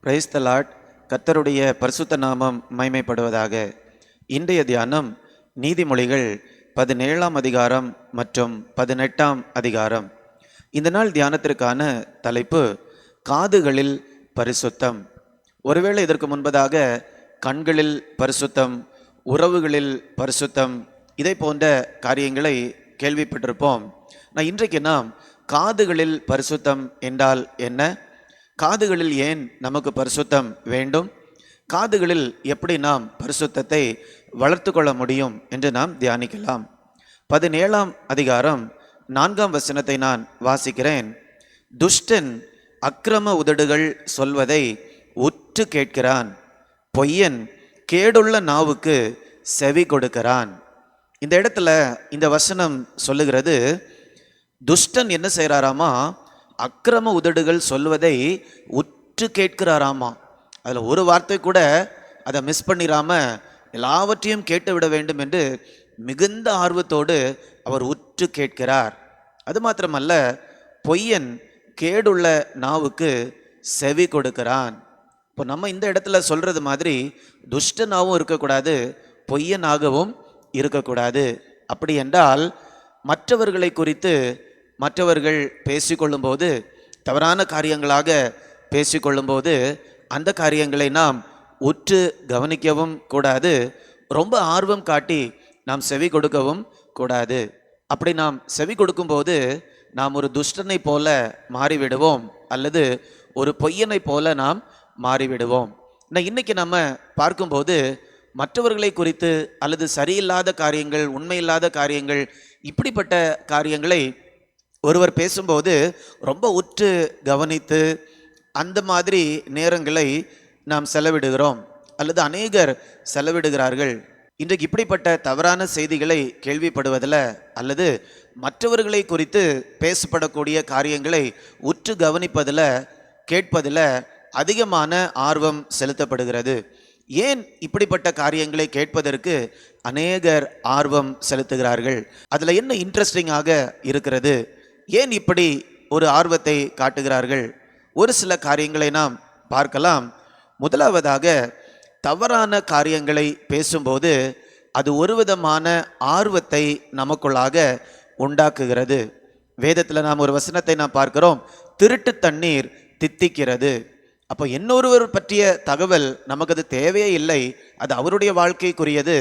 Praise the Lord. கர்த்தருடைய பரிசுத்த நாமம் மகிமைப்படுவதாக. இன்றைய தியானம் நீதிமொழிகள் 17ஆம் அதிகாரம் மற்றும் 18ஆம் அதிகாரம். இந்த நாள் தியானத்திற்கான தலைப்பு காதுகளில் பரிசுத்தம். ஒருவேளை இதற்கு முன்பதாக கண்களில் பரிசுத்தம், உறவுகளில் பரிசுத்தம், இதை போன்ற காரியங்களை கேள்விப்பட்டிருப்போம். இன்றைக்கு நாம் காதுகளில் பரிசுத்தம் என்றால் என்ன, காதுகளில் ஏன் நமக்கு பரிசுத்தம் வேண்டும், காதுகளில் எப்படி நாம் பரிசுத்தத்தை வளர்த்து கொள்ள முடியும் என்று நாம் தியானிக்கலாம். 17ஆம் அதிகாரம் 4ஆம் வசனத்தை நான் வாசிக்கிறேன். துஷ்டன் அக்கிரம உதடுகள் சொல்வதை உற்று கேட்கிறான், பொய்யன் கேடுள்ள நாவுக்கு செவி கொடுக்கிறான். இந்த இடத்துல இந்த வசனம் சொல்லுகிறது, துஷ்டன் என்ன செய்கிறாராமா, அக்கிரம உதடுகள் சொல்வதை உற்று கேட்கிறாராமா. அதில் ஒரு வார்த்தை கூட அதை மிஸ் பண்ணிடாம எல்லாவற்றையும் கேட்டு விட வேண்டும் என்று மிகுந்த ஆர்வத்தோடு அவர் உற்று கேட்கிறார். அது மாத்திரமல்ல, பொய்யன் கேடுள்ள நாவுக்கு செவி கொடுக்கிறான். இப்போ நம்ம இந்த இடத்துல சொல்றது மாதிரி துஷ்டனாகவும் இருக்கக்கூடாது, பொய்யனாகவும் இருக்கக்கூடாது. அப்படி என்றால் மற்றவர்களை குறித்து மற்றவர்கள் பேசிக்கொள்ளும்போது, தவறான காரியங்களாக பேசிக்கொள்ளும்போது அந்த காரியங்களை நாம் உற்று கவனிக்கவும் கூடாது, ரொம்ப ஆர்வம் காட்டி நாம் செவி கொடுக்கவும் கூடாது. அப்படி நாம் செவி கொடுக்கும்போது நாம் ஒரு துஷ்டனை போல மாறிவிடுவோம், அல்லது ஒரு பொய்யனை போல நாம் மாறிவிடுவோம். இன்னைக்கு நம்ம பார்க்கும்போது மற்றவர்களை குறித்து அல்லது சரியில்லாத காரியங்கள், உண்மையில்லாத காரியங்கள், இப்படிப்பட்ட காரியங்களை ஒருவர் பேசும்போது ரொம்ப உற்று கவனித்து அந்த மாதிரி நேரங்களை நாம் செலவிடுகிறோம், அல்லது அநேகர் செலவிடுகிறார்கள். இன்றைக்கு இப்படிப்பட்ட தவறான செய்திகளை கேள்விப்படுவதில் அல்லது மற்றவர்களை குறித்து பேசப்படக்கூடிய காரியங்களை உற்று கவனிப்பதில், கேட்பதில் அதிகமான ஆர்வம் செலுத்தப்படுகிறது. ஏன் இப்படிப்பட்ட காரியங்களை கேட்பதற்கு அநேகர் ஆர்வம் செலுத்துகிறார்கள்? அதில் என்ன இன்ட்ரெஸ்டிங்காக இருக்கிறது? ஏன் இப்படி ஒரு ஆர்வத்தை காட்டுகிறார்கள்? ஒரு சில காரியங்களை நாம் பார்க்கலாம். முதலாவதாக, தவறான காரியங்களை பேசும்போது அது ஒரு விதமான ஆர்வத்தை நமக்குள்ளாக உண்டாக்குகிறது. வேதத்தில் நாம் ஒரு வசனத்தை நாம் பார்க்கிறோம், திருட்டு தண்ணீர் தித்திக்கிறது. அப்போ இன்னொருவர் பற்றிய தகவல் நமக்கு அது தேவையே இல்லை, அது அவருடைய வாழ்க்கைக்குரியது.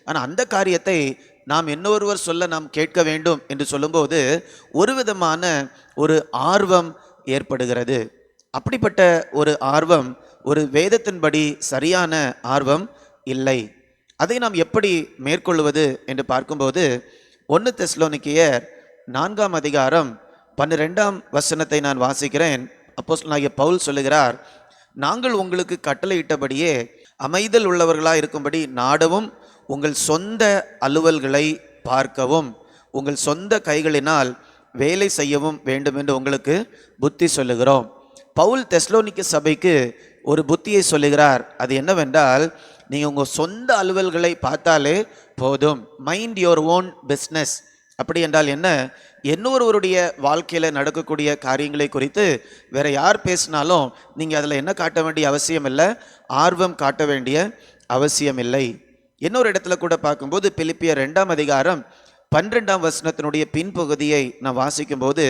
ஆனால் அந்த காரியத்தை நாம் இன்னொருவர் சொல்ல நாம் கேட்க வேண்டும் என்று சொல்லும்போது ஒரு விதமான ஒரு ஆர்வம் ஏற்படுகிறது. அப்படிப்பட்ட ஒரு ஆர்வம் ஒரு வேதத்தின்படி சரியான ஆர்வம் இல்லை. அதை நாம் எப்படி மேற்கொள்வது என்று பார்க்கும்போது 1 தெசலோனிக்கேயர் 4ஆம் அதிகாரம் 12ஆம் வசனத்தை நான் வாசிக்கிறேன். அப்போஸ்தலனாகிய பவுல் சொல்லுகிறார், நாங்கள் உங்களுக்கு கட்டளையிட்டபடியே அமைதல் உள்ளவர்களாக இருக்கும்படி நாடவும், உங்கள் சொந்த அலுவல்களை பார்க்கவும், உங்கள் சொந்த கைகளினால் வேலை செய்யவும் வேண்டும் என்று உங்களுக்கு புத்தி சொல்லுகிறோம். பவுல் தெசலோனிக்க சபைக்கு ஒரு புத்தியை சொல்லுகிறார். அது என்னவென்றால், நீங்கள் உங்கள் சொந்த அலுவல்களை பார்த்தாலே போதும், மைண்ட் யுவர் ஓன் பிஸ்னஸ். அப்படி என்றால் என்ன? இன்னொருவருடைய வாழ்க்கையில் நடக்கக்கூடிய காரியங்களை குறித்து வேற யார் பேசினாலும் நீங்கள் அதில் என்ன காட்ட வேண்டிய அவசியம் இல்லை, ஆர்வம் காட்ட வேண்டிய அவசியம் இல்லை. இன்னொரு இடத்துல கூட பார்க்கும்போது பிலிப்பியர் 2ஆம் அதிகாரம் 12ஆம் வசனத்தினுடைய பின்பகுதியை நான் வாசிக்கும்போது,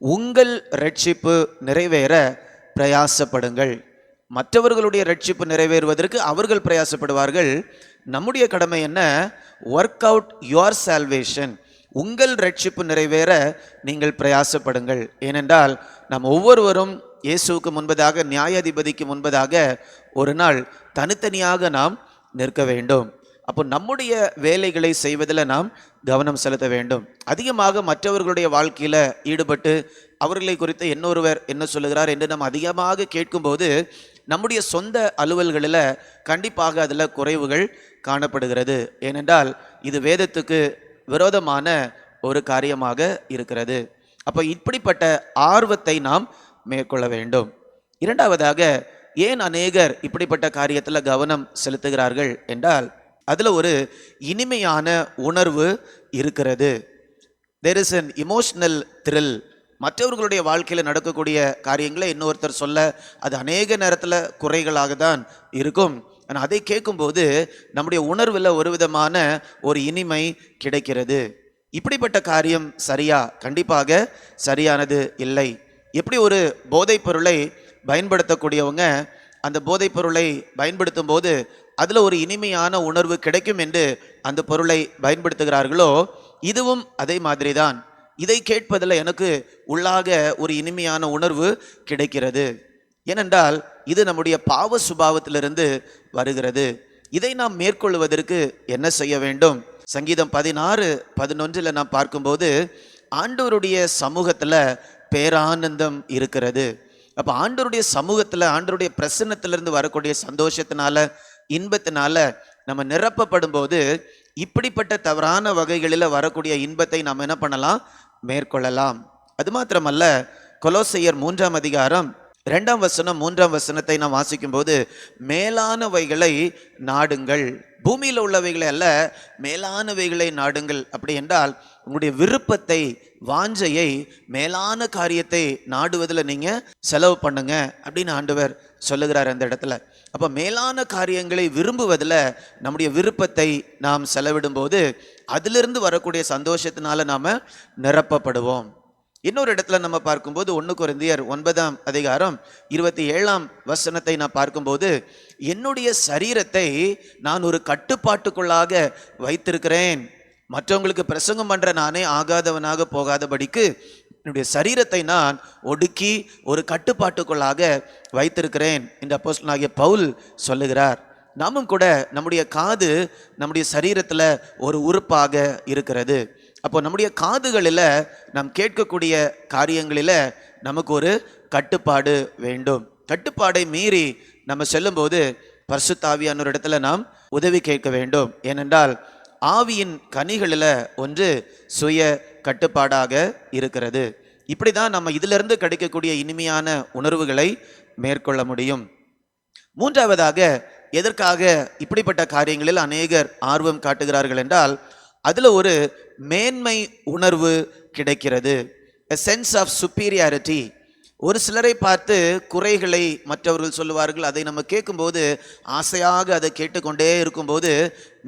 உங்கள் ரட்சிப்பு நிறைவேற பிரயாசப்படுங்கள். மற்றவர்களுடைய ரட்சிப்பு நிறைவேறுவதற்கு அவர்கள் பிரயாசப்படுவார்கள். நம்முடைய கடமை என்ன? Work out your salvation. உங்கள் ரட்சிப்பு நிறைவேற நீங்கள் பிரயாசப்படுங்கள். ஏனென்றால் நாம் ஒவ்வொருவரும் இயேசுவுக்கு முன்பதாக, நியாயாதிபதிக்கு முன்பதாக ஒரு நாள் தனித்தனியாக நாம் நிற்க வேண்டும். அப்போ நம்முடைய வேலைகளை செய்வதில் நாம் கவனம் செலுத்த வேண்டும். அதிகமாக மற்றவர்களுடைய வாழ்க்கையில் ஈடுபட்டு அவர்களை குறித்து இன்னொருவர் என்ன சொல்லுகிறார் என்று நாம் அதிகமாக கேட்கும்போது நம்முடைய சொந்த அலுவல்களில் கண்டிப்பாக அதில் குறைவுகள் காணப்படுகிறது. ஏனென்றால் இது வேதத்துக்கு விரோதமான ஒரு காரியமாக இருக்கிறது. அப்போ இப்படிப்பட்ட ஆர்வத்தை நாம் மேற்கொள்ள வேண்டும். இரண்டாவதாக, ஏன் அநேகர் இப்படிப்பட்ட காரியத்தில் கவனம் செலுத்துகிறார்கள் என்றால், அதில் ஒரு இனிமையான உணர்வு இருக்கிறது. there is an emotional thrill. மற்றவர்களுடைய வாழ்க்கையில் நடக்கக்கூடிய காரியங்களை இன்னொருத்தர் சொல்ல அது அநேக நேரத்தில் குறைகளாக தான் இருக்கும். ஆனால் அதை கேட்கும்போது நம்முடைய உணர்வில் ஒரு விதமான ஒரு இனிமை கிடைக்கிறது. இப்படிப்பட்ட காரியம் சரியா? கண்டிப்பாக சரியானது இல்லை. எப்படி ஒரு போதைப் பொருளை பயன்படுத்தக்கூடியவங்க அந்த போதைப் பொருளை பயன்படுத்தும் போது அதில் ஒரு இனிமையான உணர்வு கிடைக்கும் என்று அந்த பொருளை பயன்படுத்துகிறார்களோ, இதுவும் அதே மாதிரி தான். இதை கேட்பதில் எனக்கு உள்ளாக ஒரு இனிமையான உணர்வு கிடைக்கிறது. ஏனென்றால் இது நம்முடைய பாவ சுபாவத்திலிருந்து வருகிறது. இதை நாம் மேற்கொள்வதற்கு என்ன செய்ய வேண்டும்? சங்கீதம் 16:11 நாம் பார்க்கும்போது ஆண்டவருடைய சமூகத்தில் பேரானந்தம் இருக்கிறது. அப்போ ஆண்டவருடைய சமூகத்தில், ஆண்டவருடைய பிரசன்னத்திலிருந்து வரக்கூடிய சந்தோஷத்தினால, இன்பத்தினால நம்ம நிரப்பப்படும் போது இப்படிப்பட்ட தவறான வகைகளில் வரக்கூடிய இன்பத்தை நாம் என்ன பண்ணலாம்? மேற்கொள்ளலாம். அது மாத்திரமல்ல, கொலோசையர் 3:2 3 நாம் வாசிக்கும் போது மேலானவைகளை நாடுங்கள், பூமியில் உள்ளவைகளை அல்ல, மேலானவைகளை நாடுங்கள். அப்படி என்றால் உங்களுடைய விருப்பத்தை, வாஞ்சையை, மேலான காரியத்தை நாடுவதில் நீங்கள் செலவு பண்ணுங்க அப்படின்னு ஆண்டவர் சொல்லுகிறார் அந்த இடத்துல. அப்போ மேலான காரியங்களை விரும்புவதில் நம்முடைய விருப்பத்தை நாம் செலவிடும் போது அதிலிருந்து வரக்கூடிய சந்தோஷத்தினால நாம் நிரப்பப்படுவோம். இன்னொரு இடத்துல நம்ம பார்க்கும்போது 1 கொரிந்தியர் 9:27 நான் பார்க்கும்போது, என்னுடைய சரீரத்தை நான் ஒரு கட்டுப்பாட்டுக்குள்ளாக வைத்திருக்கிறேன், மற்றவங்களுக்கு பிரசங்கம் பண்ற நானே ஆகாதவனாக போகாதபடிக்கு என்னுடைய சரீரத்தை நான் ஒடுக்கி ஒரு கட்டுப்பாட்டுக்குள்ளாக வைத்திருக்கிறேன் என்று அப்போஸ்தலனாகிய பவுல் சொல்லுகிறார். நாமும் கூட நம்முடைய காது நம்முடைய சரீரத்தில் ஒரு உறுப்பாக இருக்கிறது. அப்போ நம்முடைய காதுகளில் நாம் கேட்கக்கூடிய காரியங்களில் நமக்கு ஒரு கட்டுப்பாடு வேண்டும். கட்டுப்பாடை மீறி நம்ம செல்லும்போது பரிசுத்த ஆவியானவர் இடத்துல நாம் உதவி கேட்க வேண்டும். ஏனென்றால் ஆவியின் கனிகளில் ஒன்று சுய கட்டுப்பாடாக இருக்கிறது. இப்படி தான் நம்ம இதிலிருந்து கிடைக்கக்கூடிய இனிமையான உணர்வுகளை மேற்கொள்ள முடியும். மூன்றாவதாக, எதற்காக இப்படிப்பட்ட காரியங்களில் அநேகர் ஆர்வம் காட்டுகிறார்கள் என்றால், அதில் ஒரு மேன்மை உணர்வு கிடைக்கிறது. a sense of superiority. ஒரு சிலரை பார்த்து குறைகளை மற்றவர்கள் சொல்லுவார்கள். அதை நம்ம கேட்கும்போது ஆசையாக அதை கேட்டுக்கொண்டே இருக்கும்போது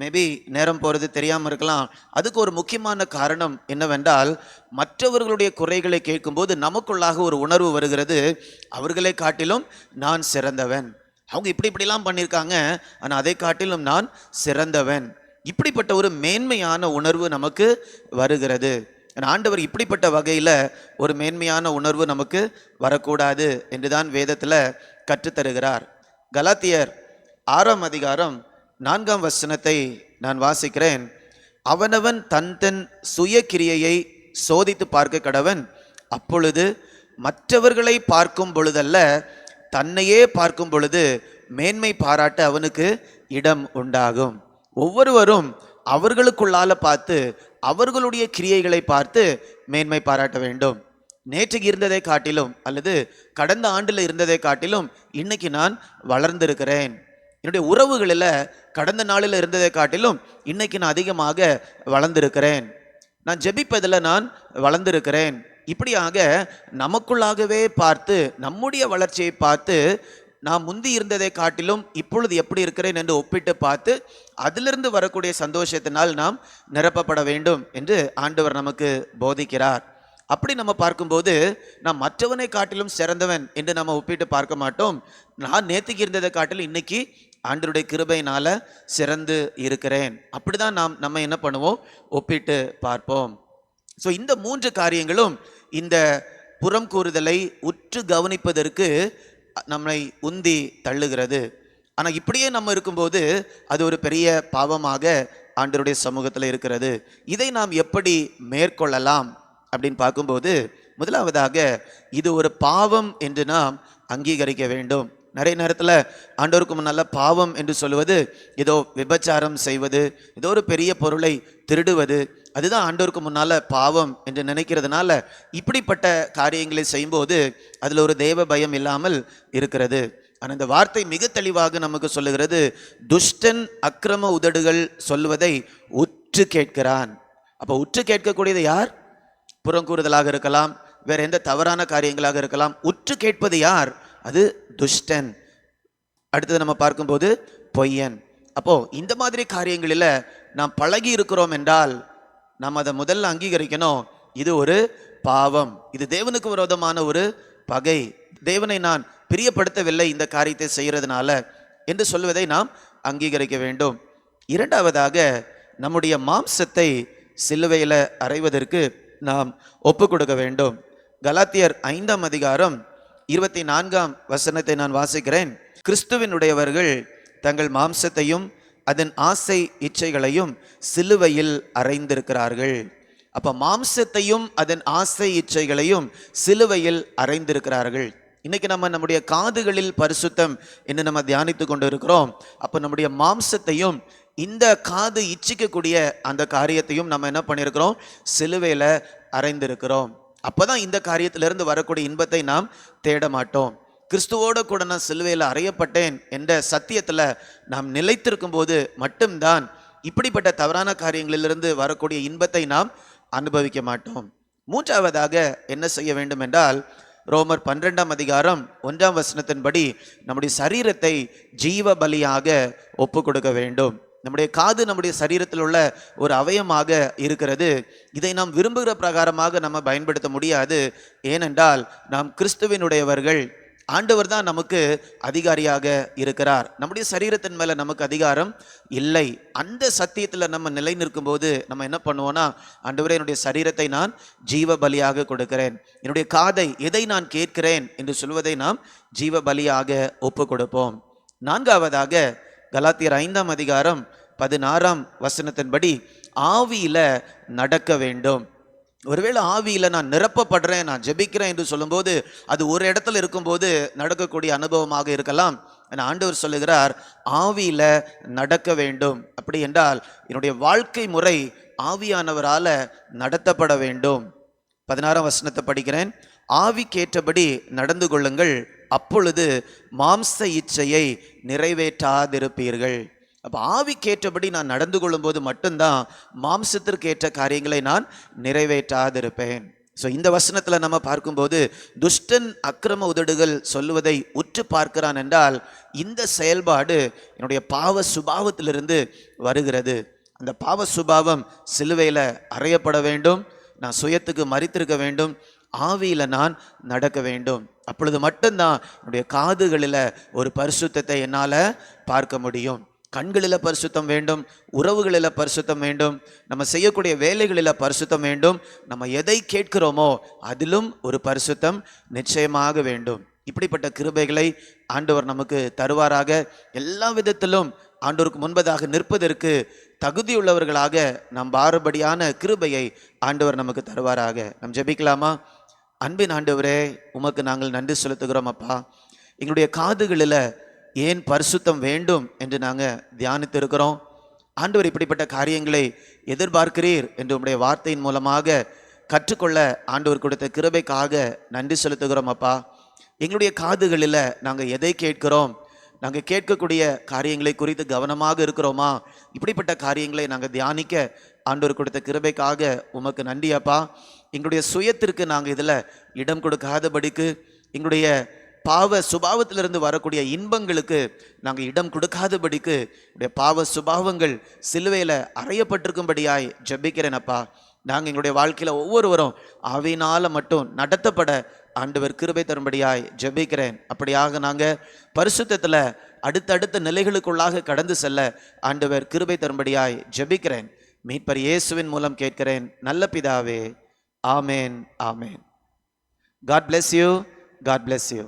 மேபி நேரம் போகிறது தெரியாமல் இருக்கலாம். அதுக்கு ஒரு முக்கியமான காரணம் என்னவென்றால், மற்றவர்களுடைய குறைகளை கேட்கும்போது நமக்குள்ளாக ஒரு உணர்வு வருகிறது, அவர்களை காட்டிலும் நான் சிறந்தவன், அவங்க இப்படிலாம் பண்ணியிருக்காங்க, ஆனால் அதை காட்டிலும் நான் சிறந்தவன். இப்படிப்பட்ட ஒரு மேன்மையான உணர்வு நமக்கு வருகிறது. ஆண்டவர் இப்படிப்பட்ட வகையில் ஒரு மேன்மையான உணர்வு நமக்கு வரக்கூடாது என்றுதான் வேதத்தில் கற்றுத்தருகிறார். கலாத்தியர் 6:4 நான் வாசிக்கிறேன். அவனவன் தன் சுய கிரியையை சோதித்து பார்க்க கடவன், அப்பொழுது மற்றவர்களை பார்க்கும் பொழுதல்ல, தன்னையே பார்க்கும் பொழுது மேன்மை பாராட்ட அவனுக்கு இடம் உண்டாகும். ஒவ்வொருவரும் அவர்களுக்குள்ளால பார்த்து, அவர்களுடைய கிரியைகளை பார்த்து மேன்மை பாராட்ட வேண்டும். நேற்றுக்கு இருந்ததை காட்டிலும் அல்லது கடந்த ஆண்டில் இருந்ததை காட்டிலும் இன்னைக்கு நான் வளர்ந்திருக்கிறேன். என்னுடைய உறவுகளில் கடந்த நாளில் இருந்ததை காட்டிலும் இன்னைக்கு நான் அதிகமாக வளர்ந்திருக்கிறேன். நான் ஜெபிப்பதில் நான் வளர்ந்திருக்கிறேன். இப்படியாக நமக்குள்ளாகவே பார்த்து, நம்முடைய வளர்ச்சியை பார்த்து, நான் முந்தி இருந்ததை காட்டிலும் இப்பொழுது எப்படி இருக்கிறேன் என்று ஒப்பிட்டு பார்த்து அதிலிருந்து வரக்கூடிய சந்தோஷத்தினால் நாம் நிரப்பப்பட வேண்டும் என்று ஆண்டவர் நமக்கு போதிக்கிறார். அப்படி நம்ம பார்க்கும்போது நான் மற்றவனை காட்டிலும் சிறந்தவன் என்று நம்ம ஒப்பிட்டு பார்க்க மாட்டோம். நான் நேற்றுக்கு இருந்ததை காட்டிலும் இன்னைக்கு ஆண்டவருடைய கிருபையினால சிறந்து இருக்கிறேன். அப்படிதான் நம்ம என்ன பண்ணுவோம்? ஒப்பிட்டு பார்ப்போம். ஸோ இந்த 3 காரியங்களும் இந்த புறம் கூறுதலை உற்று கவனிப்பதற்கு நம்மை உந்தி தள்ளுகிறது. ஆனால் இப்படியே நம்ம இருக்கும்போது அது ஒரு பெரிய பாவமாக ஆண்டவருடைய சமூகத்தில் இருக்கிறது. இதை நாம் எப்படி மேற்கொள்ளலாம் அப்படின்னு பார்க்கும்போது, முதலாவதாக இது ஒரு பாவம் என்று நாம் அங்கீகரிக்க வேண்டும். நிறைய நேரத்தில் ஆண்டவருக்கு முன்னால் பாவம் என்று சொல்லுவது ஏதோ விபச்சாரம் செய்வது, ஏதோ ஒரு பெரிய பொருளை திருடுவது, அதுதான் ஆண்டவருக்கு முன்னால் பாவம் என்று நினைக்கிறதுனால இப்படிப்பட்ட காரியங்களை செய்யும்போது அதில் ஒரு தேவ பயம் இல்லாமல் இருக்கிறது. ஆனால் இந்த வார்த்தை மிக தெளிவாக நமக்கு சொல்லுகிறது, துஷ்டன் அக்கிரம உதடுகள் சொல்லுவதை உற்று கேட்கிறான். அப்போ உற்று கேட்கக்கூடியது யார்? புறங்கூறுதலாக இருக்கலாம், வேற எந்த தவறான காரியங்களாக இருக்கலாம். உற்று கேட்பது யார்? அது துஷ்டன். அடுத்தது நம்ம பார்க்கும்போது பொய்யன். அப்போ இந்த மாதிரி காரியங்களில் நாம் பழகி இருக்கிறோம் என்றால் நாம் அதை முதல்ல அங்கீகரிக்கணும். இது ஒரு பாவம், இது தேவனுக்கு விரோதமான ஒரு பகை, தேவனை நான் பிரியப்படுத்தவில்லை இந்த காரியத்தை செய்யறதுனால என்று சொல்வதை நாம் அங்கீகரிக்க வேண்டும். இரண்டாவதாக, நம்முடைய மாம்சத்தை சிலுவையில் அறைவதற்கு நாம் ஒப்பு கொடுக்க வேண்டும். கலாத்தியர் 5ஆம் அதிகாரம் 24ஆம் வசனத்தை நான் வாசிக்கிறேன். கிறிஸ்துவினுடையவர்கள் தங்கள் மாம்சத்தையும் அதன் ஆசை இச்சைகளையும் சிலுவையில் அறைந்திருக்கிறார்கள். அப்ப மாம்சத்தையும் அதன் ஆசை இச்சைகளையும் சிலுவையில் அறைந்திருக்கிறார்கள். இன்னைக்கு நம்ம நம்முடைய காதுகளில் பரிசுத்தம் என்று நம்ம தியானித்து கொண்டு இருக்கிறோம். அப்போ நம்முடைய மாம்சத்தையும் இந்த காது இச்சிக்கக்கூடிய அந்த காரியத்தையும் நம்ம என்ன பண்ணியிருக்கிறோம்? சிலுவையில் அறைந்திருக்கிறோம். அப்போதான் இந்த காரியத்திலிருந்து வரக்கூடிய இன்பத்தை நாம் தேட மாட்டோம். கிறிஸ்துவோடு கூட நான் சிலுவையில் அறையப்பட்டேன் என்ற சத்தியத்தில் நாம் நிலைத்திருக்கும் போது மட்டும்தான் இப்படிப்பட்ட தவறான காரியங்களிலிருந்து வரக்கூடிய இன்பத்தை நாம் அனுபவிக்க மாட்டோம். மூன்றாவதாக என்ன செய்ய வேண்டும் என்றால், ரோமர் 12ஆம் அதிகாரம் 1ஆம் வசனத்தின்படி நம்முடைய சரீரத்தை ஜீவ பலியாக ஒப்பு கொடுக்க வேண்டும். நம்முடைய காது நம்முடைய சரீரத்தில் உள்ள ஒரு அவயமாக இருக்கிறது. இதை நாம் விரும்புகிற பிரகாரமாக நம்ம பயன்படுத்த முடியாது. ஏனென்றால் நாம் கிறிஸ்துவினுடையவர்கள். ஆண்டவர் தான் நமக்கு அதிகாரியாக இருக்கிறார். நம்முடைய சரீரத்தின் மேல நமக்கு அதிகாரம் இல்லை. அந்த சத்தியத்தில் நம்ம நிலை நிற்கும் போது நம்ம என்ன பண்ணுவோம்னா, ஆண்டவரே என்னுடைய சரீரத்தை நான் ஜீவ பலியாக கொடுக்கிறேன், என்னுடைய காதை எதை நான் கேட்கிறேன் என்று சொல்வதை நாம் ஜீவ பலியாக ஒப்பு கொடுப்போம். நான்காவதாக, கலாத்தியர் 5ஆம் அதிகாரம் 16ஆம் வசனத்தின்படி ஆவியில நடக்க வேண்டும். ஒருவேளை ஆவியில் நான் நிரப்பப்படுறேன், நான் ஜெபிக்கிறேன் என்று சொல்லும்போது அது ஒரு இடத்துல இருக்கும்போது நடக்கக்கூடிய அனுபவமாக இருக்கலாம். ஆண்டவர் சொல்லுகிறார், ஆவியில் நடக்க வேண்டும். அப்படி என்றால் என்னுடைய வாழ்க்கை முறை ஆவியானவரால் நடத்தப்பட வேண்டும். 16ஆம் வசனத்தை படிக்கிறேன். ஆவிக்கேற்றபடி நடந்து கொள்ளுங்கள், அப்பொழுது மாம்ச இச்சையை நிறைவேற்றாதிருப்பீர்கள். அப்போ ஆவிக்கேற்றபடி நான் நடந்து கொள்ளும்போது மட்டும்தான் மாம்சத்திற்கு ஏற்ற காரியங்களை நான் நிறைவேற்றாதிருப்பேன். ஸோ இந்த வசனத்தில் நம்ம பார்க்கும்போது துஷ்டன் அக்கிரம உதடுகள் சொல்லுவதை உற்று பார்க்கிறான் என்றால் இந்த செயல்பாடு என்னுடைய பாவ சுபாவத்திலிருந்து வருகிறது. அந்த பாவ சுபாவம் சிலுவையில் அறையப்பட வேண்டும். நான் சுயத்துக்கு மரித்திருக்க வேண்டும். ஆவியில் நான் நடக்க வேண்டும். அப்பொழுது மட்டும்தான் என்னுடைய காதுகளில் ஒரு பரிசுத்தத்தை என்னால் பார்க்க முடியும். கண்களில் பரிசுத்தம் வேண்டும், உறவுகளில் பரிசுத்தம் வேண்டும், நம்ம செய்யக்கூடிய வேலைகளில் பரிசுத்தம் வேண்டும், நம்ம எதை கேட்கிறோமோ அதிலும் ஒரு பரிசுத்தம் நிச்சயமாக வேண்டும். இப்படிப்பட்ட கிருபைகளை ஆண்டவர் நமக்கு தருவாராக. எல்லா விதத்திலும் ஆண்டவருக்கு முன்பதாக நிற்பதற்கு தகுதியுள்ளவர்களாக நாம் பாரபடியான கிருபையை ஆண்டவர் நமக்கு தருவாராக. நாம் ஜெபிக்கலாமா? அன்பின் ஆண்டவரே, உமக்கு நாங்கள் நன்றி செலுத்துகிறோம் அப்பா. எங்களுடைய காதுகளில் ஏன் பரிசுத்தம் வேண்டும் என்று நாங்கள் தியானித்து இருக்கிறோம். ஆண்டவர் இப்படிப்பட்ட காரியங்களை எதிர்பார்க்கிறீர் என்று உம்முடைய வார்த்தையின் மூலமாக கற்றுக்கொள்ள ஆண்டவர் கொடுத்த கிருபைக்காக நன்றி செலுத்துகிறோம் அப்பா. எங்களுடைய காதுகளில் நாங்கள் எதை கேட்கிறோம், நாங்கள் கேட்கக்கூடிய காரியங்களை குறித்து கவனமாக இருக்கிறோமா, இப்படிப்பட்ட காரியங்களை நாங்கள் தியானிக்க ஆண்டவர் கொடுத்த கிருபைக்காக உமக்கு நன்றி அப்பா. எங்களுடைய சுயத்திற்கு நாங்கள் இதில் இடம் கொடுக்காதபடிக்கு, எங்களுடைய பாவ சுபாவத்திலிருந்து வரக்கூடிய இன்பங்களுக்கு நாங்கள் இடம் கொடுக்காதபடிக்கு உடைய பாவ சுபாவங்கள் சிலுவையில் அறையப்பட்டிருக்கும்படியாய் ஜெபிக்கிறேன் அப்பா. நாங்கள் எங்களுடைய வாழ்க்கையில் ஒவ்வொருவரும் ஆவியினால் மட்டும் நடத்தப்பட ஆண்டவர் கிருபை தரும்படியாய் ஜெபிக்கிறேன். அப்படியாக நாங்கள் பரிசுத்தத்தில் அடுத்தடுத்த நிலைகளுக்குள்ளாக கடந்து செல்ல ஆண்டவர் கிருபை தரும்படியாய் ஜெபிக்கிறேன். மீட்பர் இயேசுவின் மூலம் கேட்கிறேன் நல்ல பிதாவே. ஆமேன், ஆமேன். God bless you. God bless you.